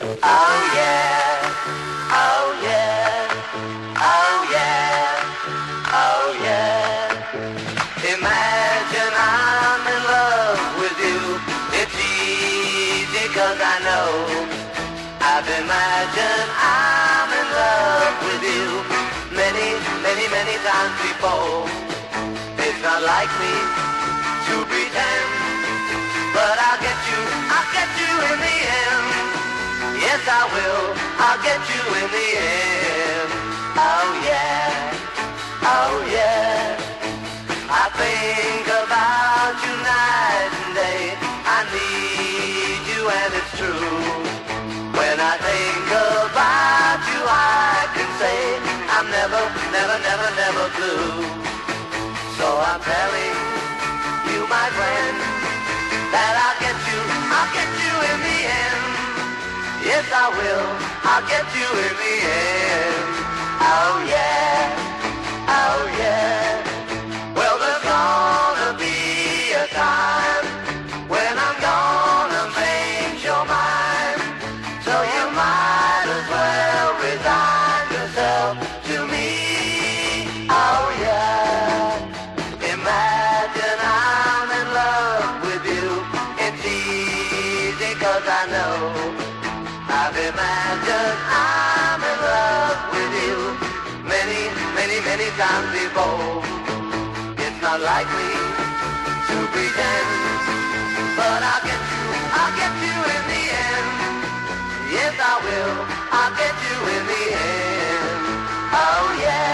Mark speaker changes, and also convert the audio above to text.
Speaker 1: Oh yeah, oh yeah, oh yeah, oh yeah. Imagine I'm in love with you. It's easy 'cause I know. I've imagined I'm in love with you many, many, many times before. It's not like me to pretend, but I'll get you in the end. Yes, I will, I'll get you in the end. Oh yeah, oh yeah. I think about you night and day. I need you and it's true. When I think about you, I can say I'm never, never, never, never blue. So I'm telling you, my friend, that I'll get you in the end. Yes, I will, I'll get you in the end. Oh yeah, oh yeah. Well, there's gonna be a time when I'm gonna change your mind. So you might as well resign yourself to me. Oh yeah. Imagine I'm in love with you. It's easy 'cause I know. I've imagined I'm in love with you many, many, many times before. It's not like me to pretend, but I'll get you in the end. Yes, I will, I'll get you in the end. Oh yeah.